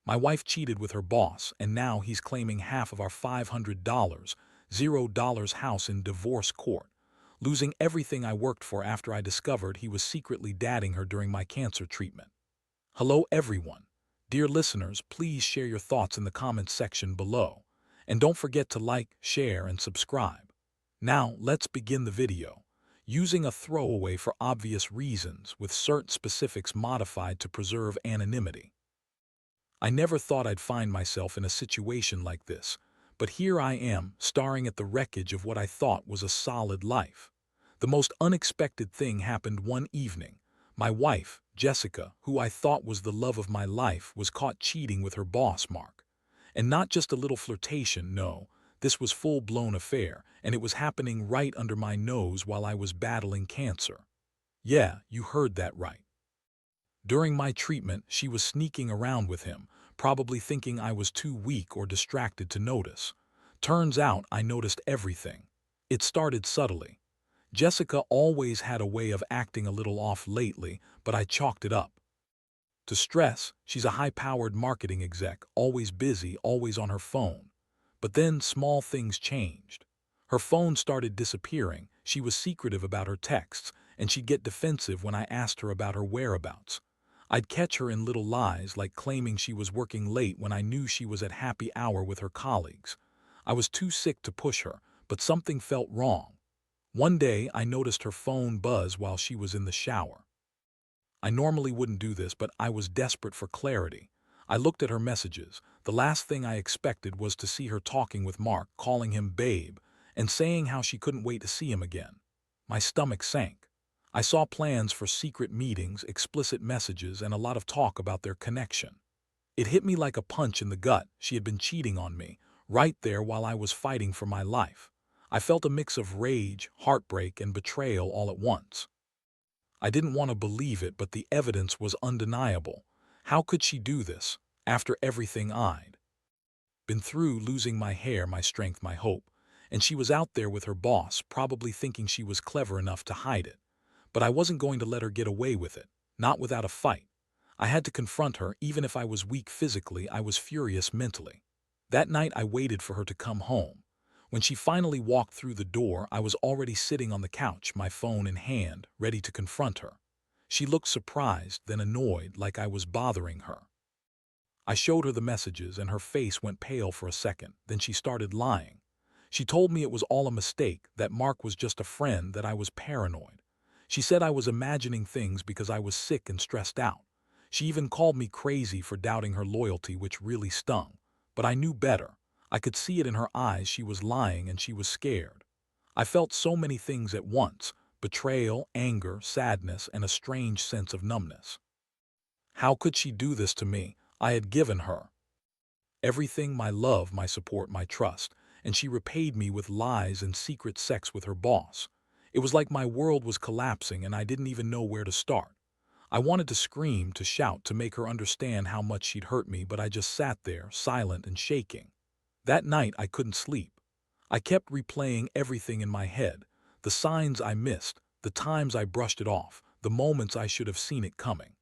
My wife cheated with her boss, and now he's claiming half of our $500, $0 house in divorce court, losing everything I worked for after I discovered he was secretly dating her during my cancer treatment. Hello, everyone. Dear listeners, please share your thoughts in the comments section below. And don't forget to like, share, and subscribe. Now, let's begin the video. Using a throwaway for obvious reasons, with certain specifics modified to preserve anonymity. I never thought I'd find myself in a situation like this, but here I am, staring at the wreckage of what I thought was a solid life. The most unexpected thing happened one evening. My wife, Jessica, who I thought was the love of my life, was caught cheating with her boss, Mark. And not just a little flirtation, no. This was full-blown affair, and it was happening right under my nose while I was battling cancer. Yeah, you heard that right. During my treatment, she was sneaking around with him, probably thinking I was too weak or distracted to notice. Turns out I noticed everything. It started subtly. Jessica always had a way of acting a little off lately, but I chalked it up to stress. She's a high-powered marketing exec, always busy, always on her phone. But then small things changed. Her phone started disappearing, she was secretive about her texts, and she'd get defensive when I asked her about her whereabouts. I'd catch her in little lies, like claiming she was working late when I knew she was at happy hour with her colleagues. I was too sick to push her, but something felt wrong. One day, I noticed her phone buzz while she was in the shower. I normally wouldn't do this, but I was desperate for clarity. I looked at her messages. The last thing I expected was to see her talking with Mark, calling him babe, and saying how she couldn't wait to see him again. My stomach sank. I saw plans for secret meetings, explicit messages, and a lot of talk about their connection. It hit me like a punch in the gut. She had been cheating on me, right there while I was fighting for my life. I felt a mix of rage, heartbreak, and betrayal all at once. I didn't want to believe it, but the evidence was undeniable. How could she do this, after everything I'd been through, losing my hair, my strength, my hope? And she was out there with her boss, probably thinking she was clever enough to hide it. But I wasn't going to let her get away with it, not without a fight. I had to confront her. Even if I was weak physically, I was furious mentally. That night I waited for her to come home. When she finally walked through the door, I was already sitting on the couch, my phone in hand, ready to confront her. She looked surprised, then annoyed, like I was bothering her. I showed her the messages, and her face went pale for a second. Then she started lying. She told me it was all a mistake, that Mark was just a friend, that I was paranoid. She said I was imagining things because I was sick and stressed out. She even called me crazy for doubting her loyalty, which really stung. But I knew better. I could see it in her eyes. She was lying, and she was scared. I felt so many things at once: betrayal, anger, sadness, and a strange sense of numbness. How could she do this to me? I had given her everything: my love, my support, my trust, and she repaid me with lies and secret sex with her boss. It was like my world was collapsing, and I didn't even know where to start. I wanted to scream, to shout, to make her understand how much she'd hurt me, but I just sat there, silent and shaking. That night I couldn't sleep. I kept replaying everything in my head: the signs I missed, the times I brushed it off, the moments I should have seen it coming.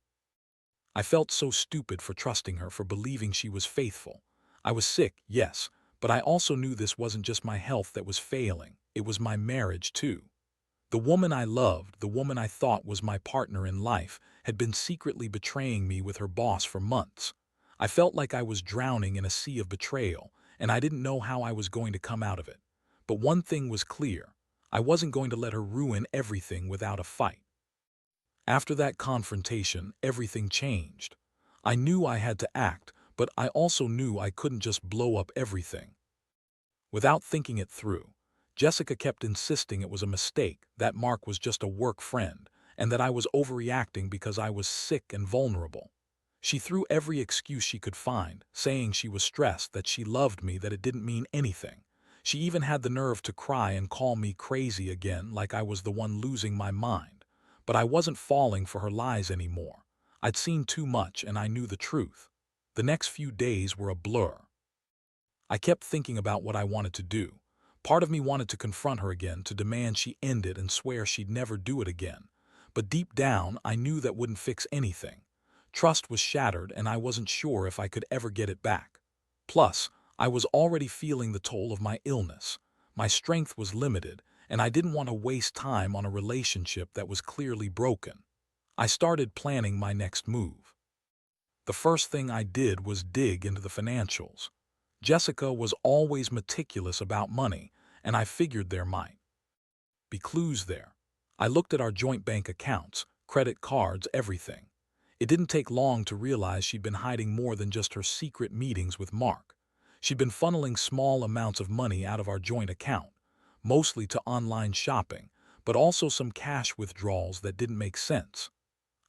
I felt so stupid for trusting her, for believing she was faithful. I was sick, yes, but I also knew this wasn't just my health that was failing, it was my marriage too. The woman I loved, the woman I thought was my partner in life, had been secretly betraying me with her boss for months. I felt like I was drowning in a sea of betrayal, and I didn't know how I was going to come out of it. But one thing was clear: I wasn't going to let her ruin everything without a fight. After that confrontation, everything changed. I knew I had to act, but I also knew I couldn't just blow up everything without thinking it through. Jessica kept insisting it was a mistake, that Mark was just a work friend, and that I was overreacting because I was sick and vulnerable. She threw every excuse she could find, saying she was stressed, that she loved me, that it didn't mean anything. She even had the nerve to cry and call me crazy again, like I was the one losing my mind. But I wasn't falling for her lies anymore. I'd seen too much, and I knew the truth. The next few days were a blur. I kept thinking about what I wanted to do. Part of me wanted to confront her again, to demand she end it and swear she'd never do it again. But deep down, I knew that wouldn't fix anything. Trust was shattered and I wasn't sure if I could ever get it back. Plus, I was already feeling the toll of my illness. My strength was limited, and I didn't want to waste time on a relationship that was clearly broken. I started planning my next move. The first thing I did was dig into the financials. Jessica was always meticulous about money, and I figured there might be clues there. I looked at our joint bank accounts, credit cards, everything. It didn't take long to realize she'd been hiding more than just her secret meetings with Mark. She'd been funneling small amounts of money out of our joint account, mostly to online shopping, but also some cash withdrawals that didn't make sense.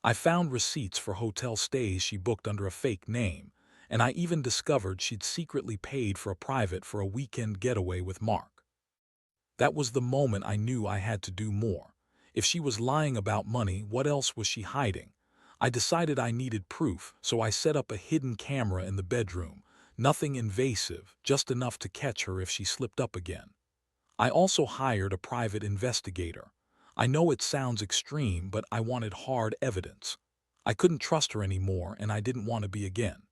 I found receipts for hotel stays she booked under a fake name, and I even discovered she'd secretly paid for a private for a weekend getaway with Mark. That was the moment I knew I had to do more. If she was lying about money, what else was she hiding? I decided I needed proof, so I set up a hidden camera in the bedroom. Nothing invasive, just enough to catch her if she slipped up again. I also hired a private investigator. I know it sounds extreme, but I wanted hard evidence. I couldn't trust her anymore, and I didn't want to be again.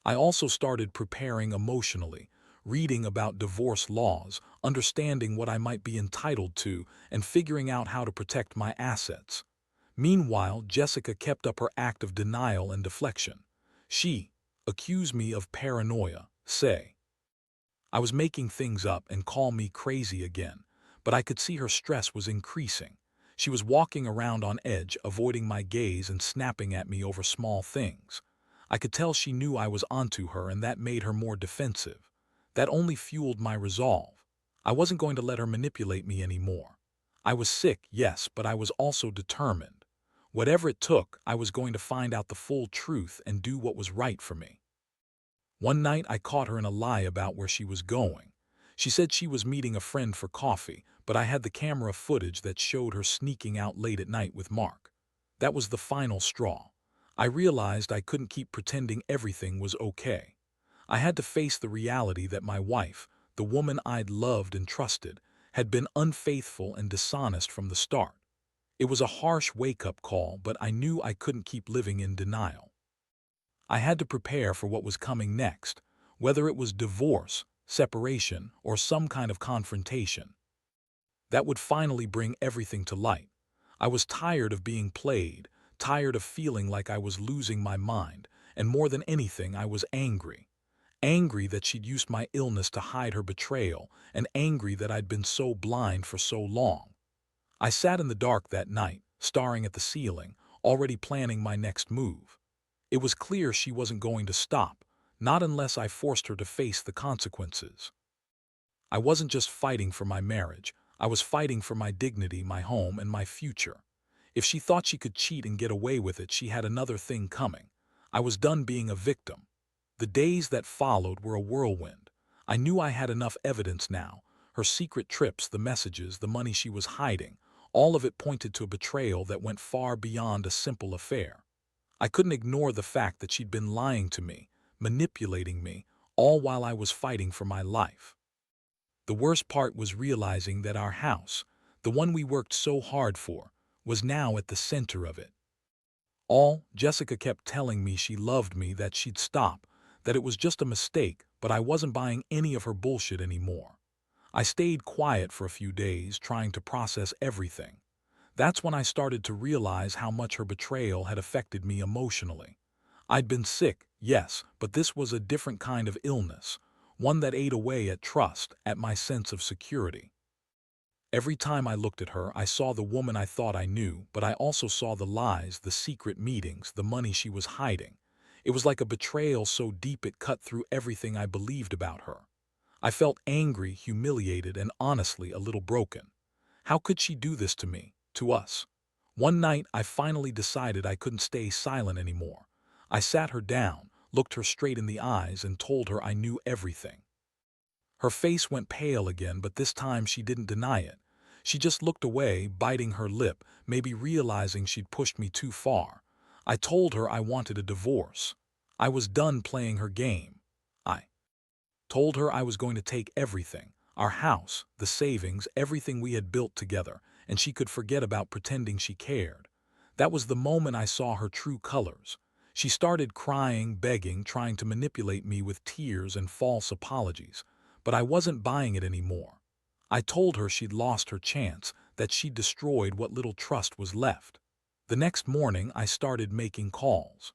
I also started preparing emotionally, reading about divorce laws, understanding what I might be entitled to, and figuring out how to protect my assets. Meanwhile, Jessica kept up her act of denial and deflection. She accused me of paranoia, say I was making things up, and call me crazy again, but I could see her stress was increasing. She was walking around on edge, avoiding my gaze and snapping at me over small things. I could tell she knew I was onto her, and that made her more defensive. That only fueled my resolve. I wasn't going to let her manipulate me anymore. I was sick, yes, but I was also determined. Whatever it took, I was going to find out the full truth and do what was right for me. One night I caught her in a lie about where she was going. She said she was meeting a friend for coffee, but I had the camera footage that showed her sneaking out late at night with Mark. That was the final straw. I realized I couldn't keep pretending everything was okay. I had to face the reality that my wife, the woman I'd loved and trusted, had been unfaithful and dishonest from the start. It was a harsh wake-up call, but I knew I couldn't keep living in denial. I had to prepare for what was coming next, whether it was divorce, separation, or some kind of confrontation. That would finally bring everything to light. I was tired of being played, tired of feeling like I was losing my mind, and more than anything, I was angry. Angry that she'd used my illness to hide her betrayal, and angry that I'd been so blind for so long. I sat in the dark that night, staring at the ceiling, already planning my next move. It was clear she wasn't going to stop, not unless I forced her to face the consequences. I wasn't just fighting for my marriage, I was fighting for my dignity, my home, and my future. If she thought she could cheat and get away with it, she had another thing coming. I was done being a victim. The days that followed were a whirlwind. I knew I had enough evidence now. Her secret trips, the messages, the money she was hiding, all of it pointed to a betrayal that went far beyond a simple affair. I couldn't ignore the fact that she'd been lying to me, manipulating me, all while I was fighting for my life. The worst part was realizing that our house, the one we worked so hard for, was now at the center of it. Jessica kept telling me she loved me, that she'd stop, that it was just a mistake, but I wasn't buying any of her bullshit anymore. I stayed quiet for a few days, trying to process everything. That's when I started to realize how much her betrayal had affected me emotionally. I'd been sick, yes, but this was a different kind of illness, one that ate away at trust, at my sense of security. Every time I looked at her, I saw the woman I thought I knew, but I also saw the lies, the secret meetings, the money she was hiding. It was like a betrayal so deep it cut through everything I believed about her. I felt angry, humiliated, and honestly a little broken. How could she do this to me, to us? One night, I finally decided I couldn't stay silent anymore. I sat her down, looked her straight in the eyes, and told her I knew everything. Her face went pale again, but this time she didn't deny it. She just looked away, biting her lip, maybe realizing she'd pushed me too far. I told her I wanted a divorce. I was done playing her game. I told her I was going to take everything, our house, the savings, everything we had built together, and she could forget about pretending she cared. That was the moment I saw her true colors. She started crying, begging, trying to manipulate me with tears and false apologies, but I wasn't buying it anymore. I told her she'd lost her chance, that she'd destroyed what little trust was left. The next morning, I started making calls.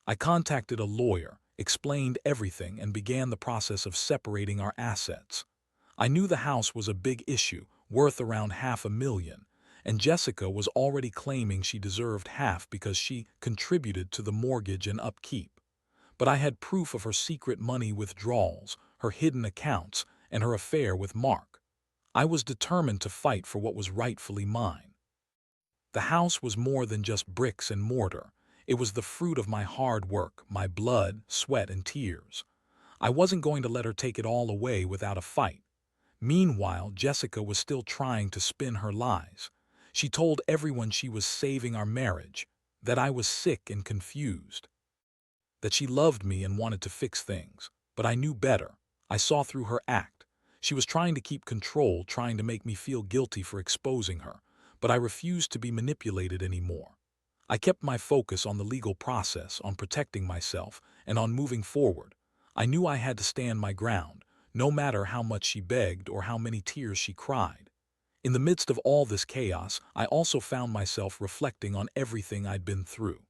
I contacted a lawyer, explained everything, and began the process of separating our assets. I knew the house was a big issue, worth around $500,000, and Jessica was already claiming she deserved half because she contributed to the mortgage and upkeep. But I had proof of her secret money withdrawals, her hidden accounts, and her affair with Mark. I was determined to fight for what was rightfully mine. The house was more than just bricks and mortar. It was the fruit of my hard work, my blood, sweat, and tears. I wasn't going to let her take it all away without a fight. Meanwhile, Jessica was still trying to spin her lies. She told everyone she was saving our marriage, that I was sick and confused, that she loved me and wanted to fix things. But I knew better. I saw through her act. She was trying to keep control, trying to make me feel guilty for exposing her, but I refused to be manipulated anymore. I kept my focus on the legal process, on protecting myself, and on moving forward. I knew I had to stand my ground, no matter how much she begged or how many tears she cried. In the midst of all this chaos, I also found myself reflecting on everything I'd been through.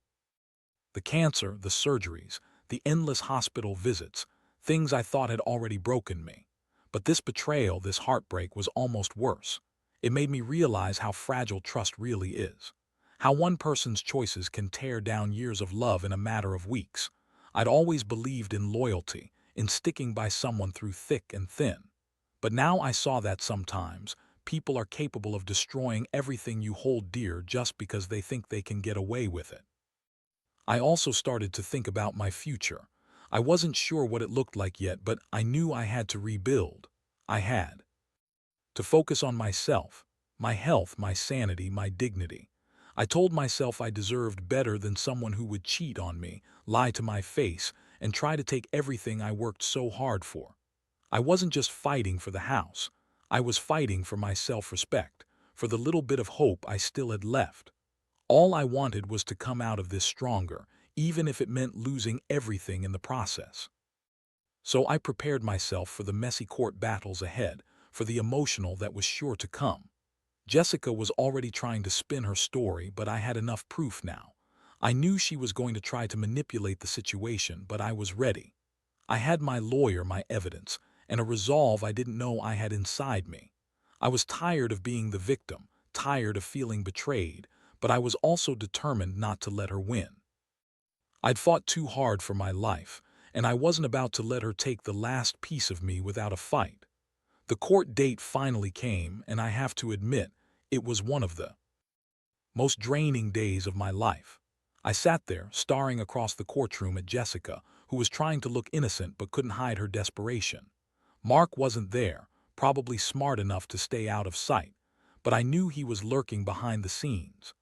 The cancer, the surgeries, the endless hospital visits, things I thought had already broken me. But this betrayal, this heartbreak, was almost worse. It made me realize how fragile trust really is. How one person's choices can tear down years of love in a matter of weeks. I'd always believed in loyalty, in sticking by someone through thick and thin. But now I saw that sometimes people are capable of destroying everything you hold dear just because they think they can get away with it. I also started to think about my future. I wasn't sure what it looked like yet, but I knew I had to rebuild. I had to focus on myself, my health, my sanity, my dignity. I told myself I deserved better than someone who would cheat on me, lie to my face, and try to take everything I worked so hard for. I wasn't just fighting for the house. I was fighting for my self-respect, for the little bit of hope I still had left. All I wanted was to come out of this stronger, even if it meant losing everything in the process. So I prepared myself for the messy court battles ahead, for the emotional that was sure to come. Jessica was already trying to spin her story, but I had enough proof now. I knew she was going to try to manipulate the situation, but I was ready. I had my lawyer, my evidence, and a resolve I didn't know I had inside me. I was tired of being the victim, tired of feeling betrayed, but I was also determined not to let her win. I'd fought too hard for my life, and I wasn't about to let her take the last piece of me without a fight. The court date finally came, and I have to admit, it was one of the most draining days of my life. I sat there, staring across the courtroom at Jessica, who was trying to look innocent but couldn't hide her desperation. Mark wasn't there, probably smart enough to stay out of sight, but I knew he was lurking behind the scenes.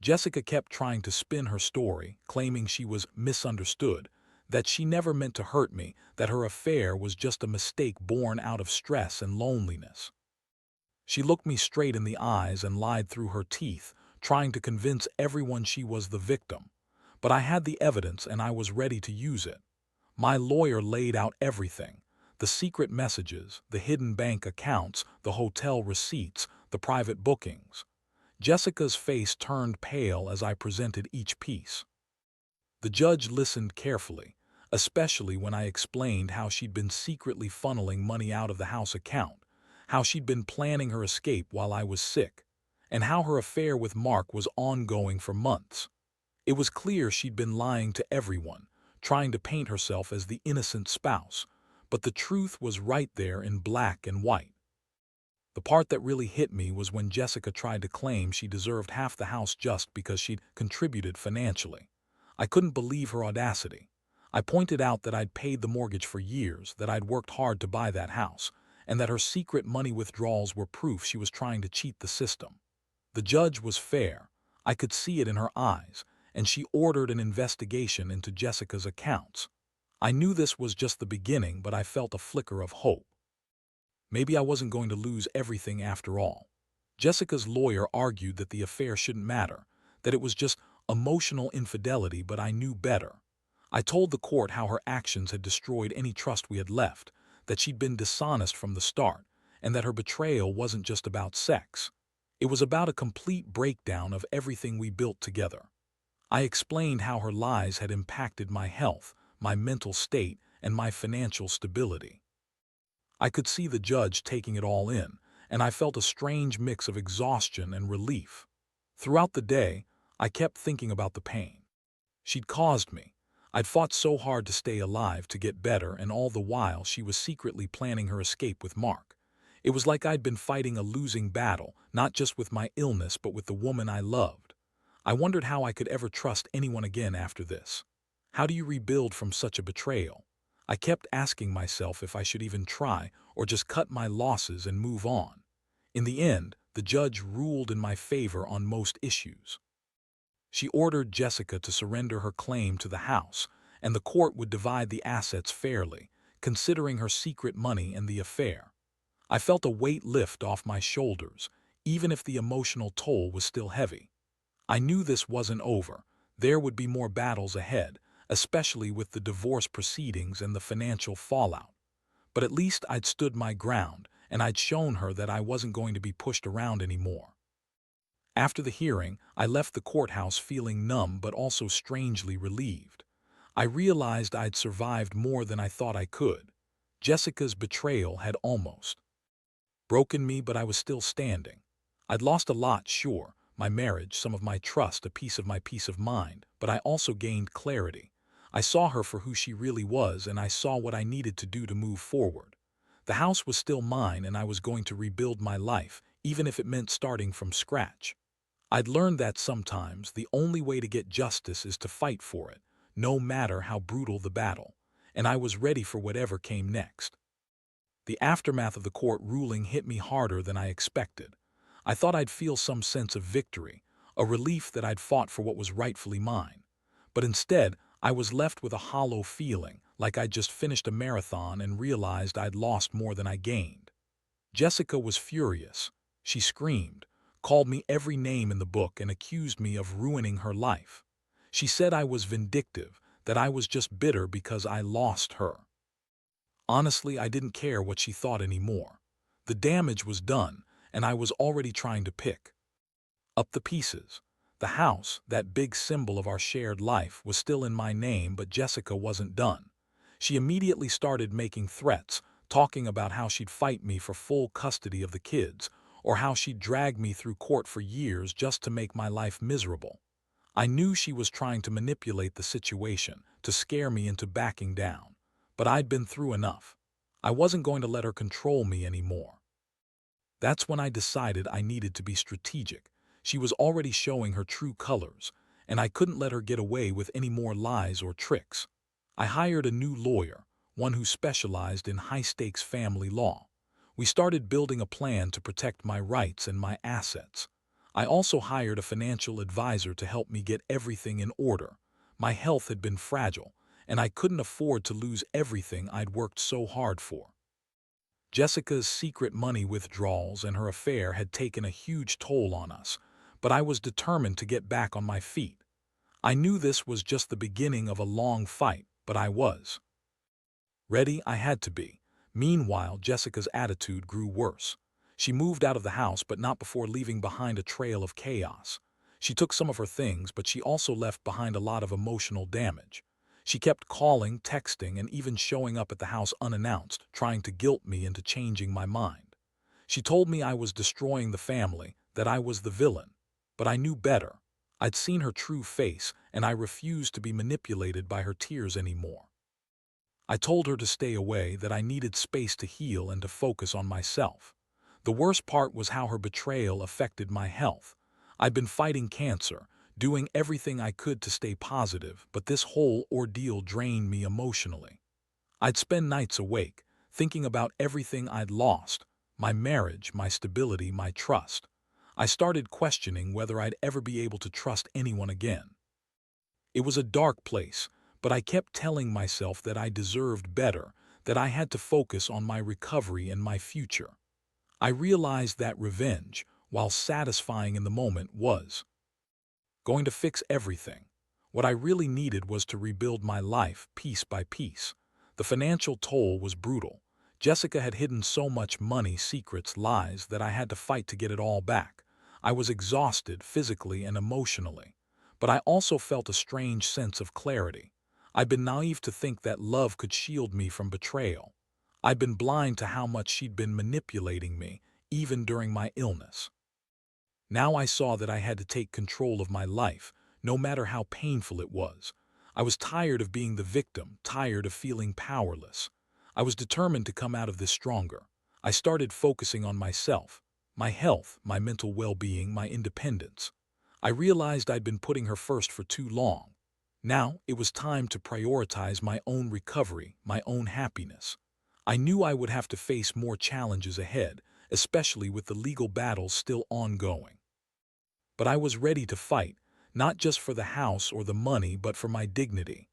Jessica kept trying to spin her story, claiming she was misunderstood, that she never meant to hurt me, that her affair was just a mistake born out of stress and loneliness. She looked me straight in the eyes and lied through her teeth, trying to convince everyone she was the victim. But I had the evidence and I was ready to use it. My lawyer laid out everything: the secret messages, the hidden bank accounts, the hotel receipts, the private bookings. Jessica's face turned pale as I presented each piece. The judge listened carefully, especially when I explained how she'd been secretly funneling money out of the house account, how she'd been planning her escape while I was sick, and how her affair with Mark was ongoing for months. It was clear she'd been lying to everyone, trying to paint herself as the innocent spouse, but the truth was right there in black and white. The part that really hit me was when Jessica tried to claim she deserved half the house just because she'd contributed financially. I couldn't believe her audacity. I pointed out that I'd paid the mortgage for years, that I'd worked hard to buy that house, and that her secret money withdrawals were proof she was trying to cheat the system. The judge was fair. I could see it in her eyes, and she ordered an investigation into Jessica's accounts. I knew this was just the beginning, but I felt a flicker of hope. Maybe I wasn't going to lose everything after all. Jessica's lawyer argued that the affair shouldn't matter, that it was just emotional infidelity, but I knew better. I told the court how her actions had destroyed any trust we had left, that she'd been dishonest from the start, and that her betrayal wasn't just about sex. It was about a complete breakdown of everything we built together. I explained how her lies had impacted my health, my mental state, and my financial stability. I could see the judge taking it all in, and I felt a strange mix of exhaustion and relief. Throughout the day, I kept thinking about the pain she'd caused me. I'd fought so hard to stay alive, to get better, and all the while she was secretly planning her escape with Mark. It was like I'd been fighting a losing battle, not just with my illness but with the woman I loved. I wondered how I could ever trust anyone again after this. How do you rebuild from such a betrayal? I kept asking myself if I should even try or just cut my losses and move on. In the end, the judge ruled in my favor on most issues. She ordered Jessica to surrender her claim to the house, and the court would divide the assets fairly, considering her secret money and the affair. I felt a weight lift off my shoulders, even if the emotional toll was still heavy. I knew this wasn't over. There would be more battles ahead, especially with the divorce proceedings and the financial fallout. But at least I'd stood my ground, and I'd shown her that I wasn't going to be pushed around anymore. After the hearing, I left the courthouse feeling numb but also strangely relieved. I realized I'd survived more than I thought I could. Jessica's betrayal had almost broken me, but I was still standing. I'd lost a lot, sure, my marriage, some of my trust, a piece of my peace of mind, but I also gained clarity. I saw her for who she really was, and I saw what I needed to do to move forward. The house was still mine, and I was going to rebuild my life, even if it meant starting from scratch. I'd learned that sometimes the only way to get justice is to fight for it, no matter how brutal the battle, and I was ready for whatever came next. The aftermath of the court ruling hit me harder than I expected. I thought I'd feel some sense of victory, a relief that I'd fought for what was rightfully mine. But instead, I was left with a hollow feeling, like I'd just finished a marathon and realized I'd lost more than I gained. Jessica was furious. She screamed, called me every name in the book, and accused me of ruining her life. She said I was vindictive, that I was just bitter because I lost her. Honestly, I didn't care what she thought anymore. The damage was done, and I was already trying to pick up the pieces. The house, that big symbol of our shared life, was still in my name, but Jessica wasn't done. She immediately started making threats, talking about how she'd fight me for full custody of the kids, or how she'd drag me through court for years just to make my life miserable. I knew she was trying to manipulate the situation, to scare me into backing down. But I'd been through enough. I wasn't going to let her control me anymore. That's when I decided I needed to be strategic. She was already showing her true colors, and I couldn't let her get away with any more lies or tricks. I hired a new lawyer, one who specialized in high-stakes family law. We started building a plan to protect my rights and my assets. I also hired a financial advisor to help me get everything in order. My health had been fragile, and I couldn't afford to lose everything I'd worked so hard for. Jessica's secret money withdrawals and her affair had taken a huge toll on us, but I was determined to get back on my feet. I knew this was just the beginning of a long fight, but I was ready. I had to be. Meanwhile, Jessica's attitude grew worse. She moved out of the house, but not before leaving behind a trail of chaos. She took some of her things, but she also left behind a lot of emotional damage. She kept calling, texting, and even showing up at the house unannounced, trying to guilt me into changing my mind. She told me I was destroying the family, that I was the villain. But I knew better. I'd seen her true face, and I refused to be manipulated by her tears anymore. I told her to stay away, that I needed space to heal and to focus on myself. The worst part was how her betrayal affected my health. I'd been fighting cancer, doing everything I could to stay positive, but this whole ordeal drained me emotionally. I'd spend nights awake, thinking about everything I'd lost, my marriage, my stability, my trust. I started questioning whether I'd ever be able to trust anyone again. It was a dark place, but I kept telling myself that I deserved better, that I had to focus on my recovery and my future. I realized that revenge, while satisfying in the moment, was going to fix everything. What I really needed was to rebuild my life piece by piece. The financial toll was brutal. Jessica had hidden so much money, secrets, lies that I had to fight to get it all back. I was exhausted physically and emotionally. But I also felt a strange sense of clarity. I'd been naive to think that love could shield me from betrayal. I'd been blind to how much she'd been manipulating me, even during my illness. Now I saw that I had to take control of my life, no matter how painful it was. I was tired of being the victim, tired of feeling powerless. I was determined to come out of this stronger. I started focusing on myself, my health, my mental well-being, my independence. I realized I'd been putting her first for too long. Now it was time to prioritize my own recovery, my own happiness. I knew I would have to face more challenges ahead, especially with the legal battles still ongoing. But I was ready to fight, not just for the house or the money, but for my dignity.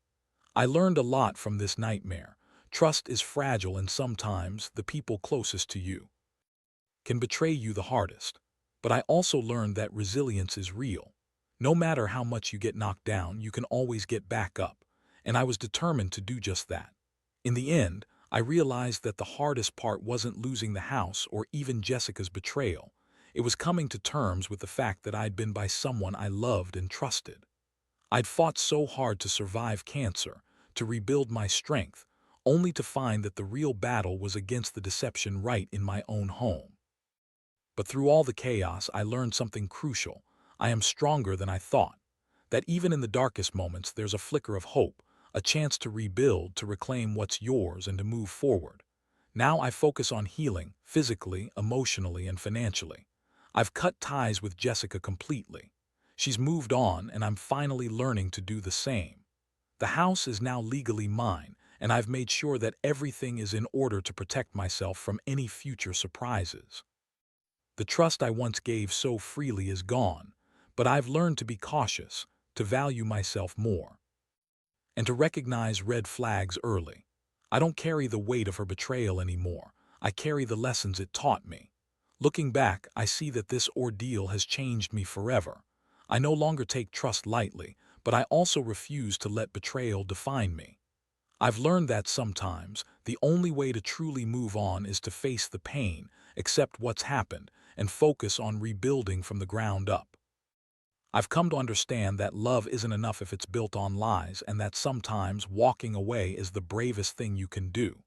I learned a lot from this nightmare. Trust is fragile, and sometimes the people closest to you can betray you the hardest. But I also learned that resilience is real. No matter how much you get knocked down, you can always get back up. And I was determined to do just that. In the end, I realized that the hardest part wasn't losing the house or even Jessica's betrayal. It was coming to terms with the fact that I'd been by someone I loved and trusted. I'd fought so hard to survive cancer, to rebuild my strength, only to find that the real battle was against the deception right in my own home. But through all the chaos, I learned something crucial. I am stronger than I thought. That even in the darkest moments, there's a flicker of hope, a chance to rebuild, to reclaim what's yours, and to move forward. Now I focus on healing, physically, emotionally, and financially. I've cut ties with Jessica completely. She's moved on, and I'm finally learning to do the same. The house is now legally mine, and I've made sure that everything is in order to protect myself from any future surprises. The trust I once gave so freely is gone, but I've learned to be cautious, to value myself more, and to recognize red flags early. I don't carry the weight of her betrayal anymore. I carry the lessons it taught me. Looking back, I see that this ordeal has changed me forever. I no longer take trust lightly, but I also refuse to let betrayal define me. I've learned that sometimes the only way to truly move on is to face the pain, accept what's happened, and focus on rebuilding from the ground up. I've come to understand that love isn't enough if it's built on lies, and that sometimes walking away is the bravest thing you can do.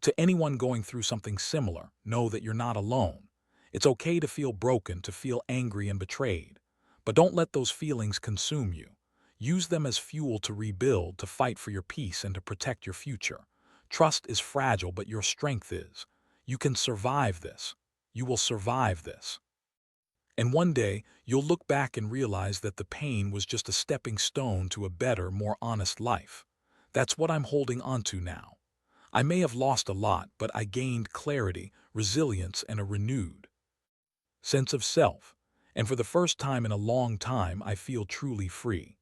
To anyone going through something similar, know that you're not alone. It's okay to feel broken, to feel angry and betrayed. But don't let those feelings consume you. Use them as fuel to rebuild, to fight for your peace, and to protect your future. Trust is fragile, but your strength is. You can survive this. You will survive this. And one day, you'll look back and realize that the pain was just a stepping stone to a better, more honest life. That's what I'm holding onto now. I may have lost a lot, but I gained clarity, resilience, and a renewed sense of self. And for the first time in a long time, I feel truly free.